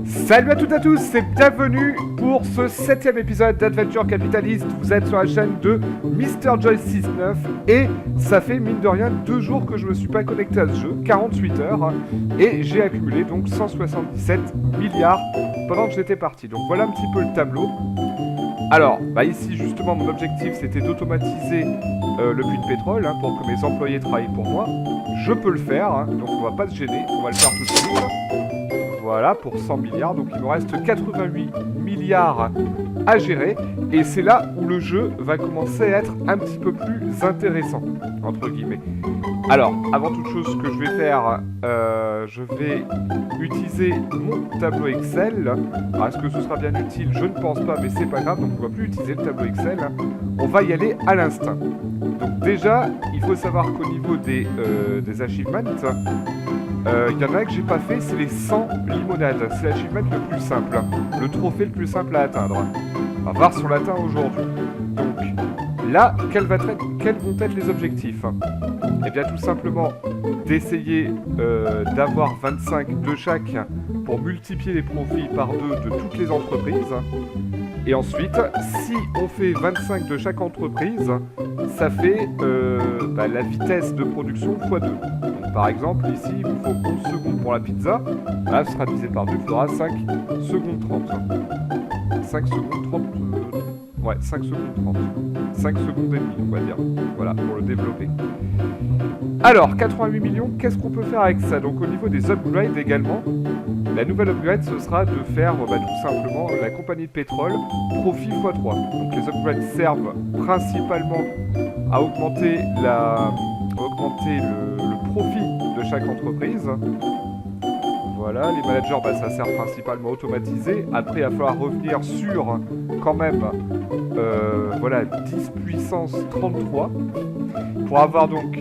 Salut à toutes et à tous et bienvenue pour ce 7ème épisode d'Adventure Capitalist. Vous êtes sur la chaîne de MrJoyce69 et ça fait mine de rien 2 jours que je me suis pas connecté à ce jeu, 48 heures, et j'ai accumulé donc 177 milliards pendant que j'étais parti. Donc voilà un petit peu le tableau. Alors, ici justement mon objectif c'était d'automatiser le puits de pétrole pour que mes employés travaillent pour moi. Je peux le faire, donc on va pas se gêner, on va le faire tout de suite. Voilà, pour 100 milliards, donc il me reste 88 milliards à gérer. Et c'est là où le jeu va commencer à être un petit peu plus intéressant, entre guillemets. Alors, avant toute chose, ce que je vais faire, je vais utiliser mon tableau Excel. Alors, est-ce que ce sera bien utile? Je ne pense pas, mais c'est pas grave, donc on va plus utiliser le tableau Excel. On va y aller à l'instinct. Donc déjà, il faut savoir qu'au niveau des achievements, il y en a que j'ai pas fait, c'est les 100 limonades. C'est l'achievement le plus simple, le trophée le plus simple à atteindre. On va voir si on l'atteint aujourd'hui. Donc là, quels vont être les objectifs? Eh bien tout simplement d'essayer d'avoir 25 de chaque pour multiplier les profits par 2 de toutes les entreprises. Et ensuite, si on fait 25 de chaque entreprise, ça fait la vitesse de production x2. Donc, par exemple, ici, il vous faut 11 secondes pour la pizza. Là, ce sera divisé par 2, il faudra 5 secondes 30. 5 secondes 30... 5 secondes 30. 5 secondes et demie, on va dire. Voilà, pour le développer. Alors, 88 millions, qu'est-ce qu'on peut faire avec ça? Donc, au niveau des upgrades également, la nouvelle upgrade, ce sera de faire tout simplement la compagnie de pétrole profit x3. Donc, les upgrades servent principalement à augmenter le profit de chaque entreprise. Voilà, les managers, ça sert principalement à automatiser. Après, il va falloir revenir sur, quand même, 10 puissance 33. Pour avoir donc,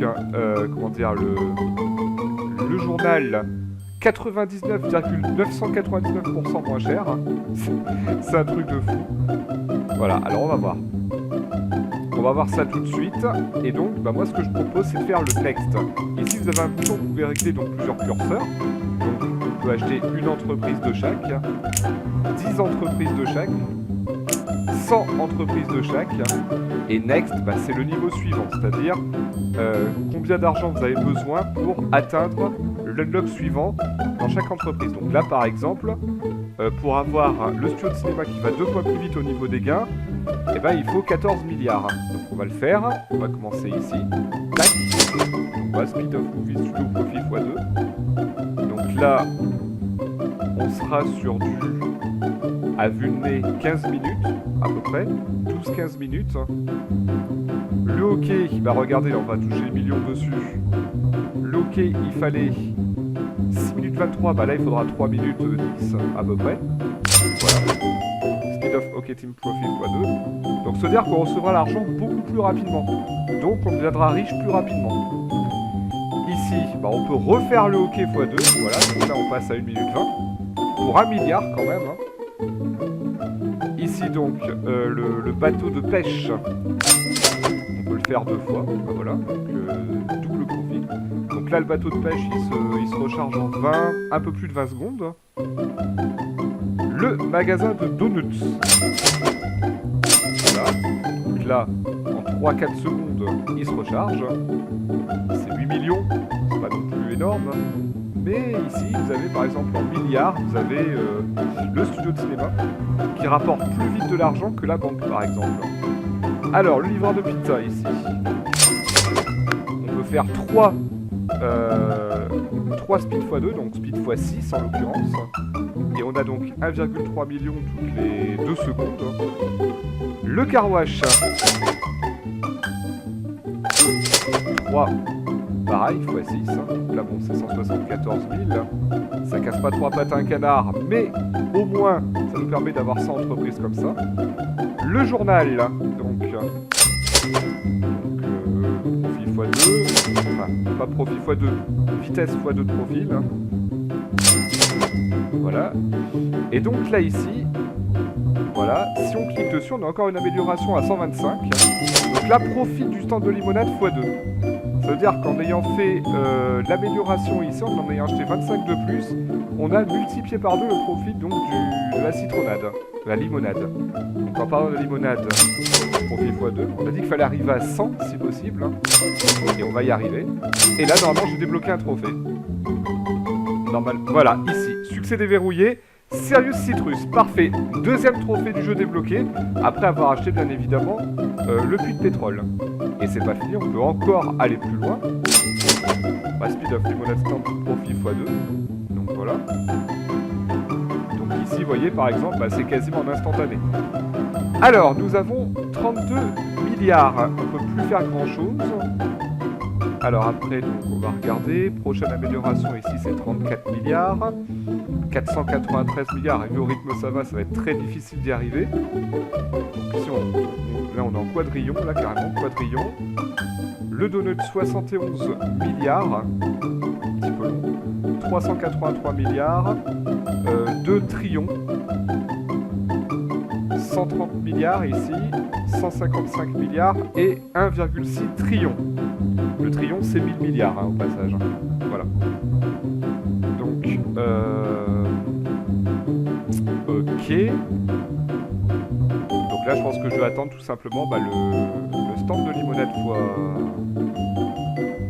le journal 99,999% moins cher. C'est un truc de fou. Voilà, alors on va voir. On va voir ça tout de suite. Et donc, moi, ce que je propose, c'est de faire le next. Ici, vous avez un bouton, vous pouvez régler donc plusieurs curseurs. Donc, on peut acheter une entreprise de chaque, 10 entreprises de chaque, 100 entreprises de chaque. Et next, c'est le niveau suivant, c'est-à-dire combien d'argent vous avez besoin pour atteindre l'unlock suivant dans chaque entreprise. Donc là, par exemple, pour avoir le studio de cinéma qui va 2 fois plus vite au niveau des gains, il faut 14 milliards. Donc on va le faire. On va commencer ici. Tac. Donc voilà, Speed of Movie Studio Profit x2. Donc là, on sera sur du, à vue de nez, 15 minutes à peu près. 12-15 minutes. Le hockey, regardez, on va toucher les millions dessus. Le hockey, il fallait 6 minutes 23, là il faudra 3 minutes 10 à peu près. Voilà. Speed of Hockey Team Profit x2. Donc se dire qu'on recevra l'argent beaucoup plus rapidement. Donc on deviendra riche plus rapidement. Ici, on peut refaire le hockey x2. Voilà, donc là on passe à 1 minute 20. Pour 1 milliard quand même. Ici donc, le bateau de pêche. On peut le faire 2 fois. Voilà, donc double profit. Donc là, le bateau de pêche, il se recharge en 20, un peu plus de 20 secondes. Le magasin de donuts. Voilà. Donc là, en 3-4 secondes, il se recharge. C'est 8 millions. C'est pas non plus énorme. Mais ici, vous avez par exemple en milliards, vous avez le studio de cinéma qui rapporte plus vite de l'argent que la banque, par exemple. Alors, le livreur de pizza, ici. On peut faire 3 speed x2, donc speed x6 en l'occurrence. Et on a donc 1,3 million toutes les 2 secondes. Le car wash. 3, pareil, x6. Donc là, c'est 174 000. Ça casse pas 3 pattes à un canard, mais au moins, ça nous permet d'avoir 100 entreprises comme ça. Le journal, donc profil x2, enfin, pas profil x2, vitesse x2 de profil. Voilà. Et donc là, ici, voilà, si on clique dessus, on a encore une amélioration à 125. Donc là, profit du stand de limonade x2. Ça veut dire qu'en ayant fait l'amélioration ici, en ayant acheté 25 de plus, on a multiplié par 2 le profit donc de la citronnade, de la limonade. Donc en parlant de la limonade, profit x2, on a dit qu'il fallait arriver à 100 si possible, hein, et on va y arriver. Et là, normalement, j'ai débloqué un trophée. Voilà, ici, succès déverrouillé, Serious Citrus, parfait. Deuxième trophée du jeu débloqué, après avoir acheté bien évidemment le puits de pétrole. Et c'est pas fini, on peut encore aller plus loin. Bah, speed of limonade stand profit x2. Donc voilà. Donc ici, vous voyez par exemple, bah, c'est quasiment en instantané. Alors, nous avons 32 milliards. On peut plus faire grand chose. Alors après, donc, on va regarder. Prochaine amélioration ici, c'est 34 milliards. 493 milliards. Et vu au rythme ça va être très difficile d'y arriver. Donc ici, là, on est en quadrillon, là, carrément, quadrillon. Le donut, 71 milliards. Un petit peu long. 383 milliards. 2 trillions. 130 milliards ici. 155 milliards et 1,6 trillion. Le trillion, c'est 1000 milliards, hein, au passage. Voilà. Donc, ok. Donc là, je pense que je vais attendre tout simplement bah, le stand de limonade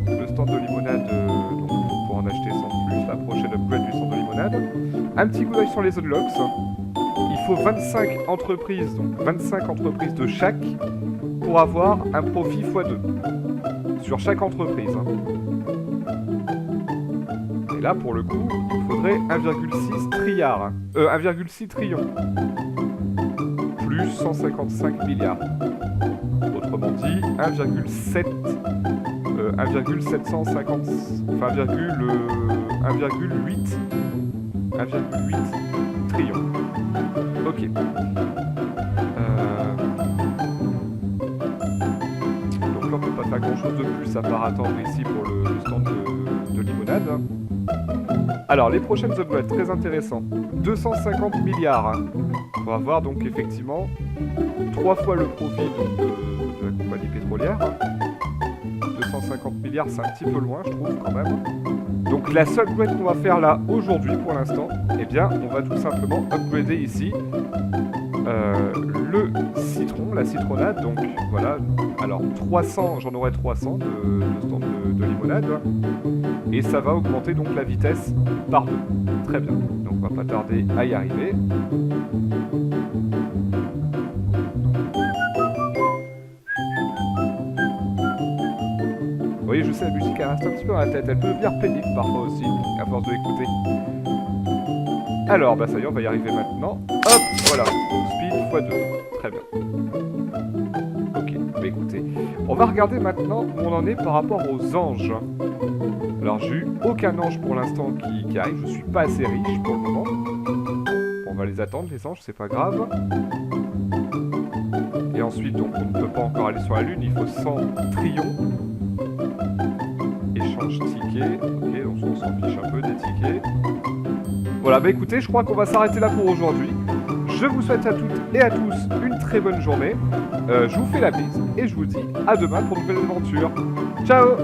le stand de limonade, donc, pour en acheter sans plus, la prochaine upgrade du stand de limonade. Un petit coup d'œil sur les unlocks. Il faut 25 entreprises, donc 25 entreprises de chaque, pour avoir un profit x2. Sur chaque entreprise. Et là, pour le coup, il faudrait 1,6 trilliard. 1,6 trillion. Plus 155 milliards. Autrement dit, 1,7... 1,750... Enfin, 1,8 trillion. Ok. Donc là, on peut pas faire grand chose de plus à part attendre ici pour le stand de limonade. Alors, les prochaines upgrades, très intéressant. 250 milliards. Pour avoir donc effectivement 3 fois le profit donc, de la compagnie pétrolière. 250 milliards, c'est un petit peu loin, je trouve, quand même. Donc la seule upgrade qu'on va faire là, aujourd'hui, pour l'instant, eh bien, on va tout simplement upgrader ici le citron, la citronnade. Donc voilà, alors 300, j'en aurai 300 de stand de limonade. Et ça va augmenter donc la vitesse par 2. Très bien, donc on va pas tarder à y arriver. Vous voyez, je sais, la musique elle reste un petit peu dans la tête, elle peut devenir pénible parfois aussi, à force de l'écouter. Alors, bah ça y est, on va y arriver maintenant. Hop, voilà, speed x2, très bien. Ok, bah écoutez, on va regarder maintenant où on en est par rapport aux anges. Alors, j'ai eu aucun ange pour l'instant qui arrive, je suis pas assez riche pour le moment. Bon, on va les attendre, les anges, c'est pas grave. Et ensuite, donc, on ne peut pas encore aller sur la lune, il faut 100 trillions. Échange ticket, ok, donc on s'en fiche un peu des tickets. Voilà, bah écoutez, je crois qu'on va s'arrêter là pour aujourd'hui. Je vous souhaite à toutes et à tous une très bonne journée. Je vous fais la bise et je vous dis à demain pour de nouvelles aventures. Ciao!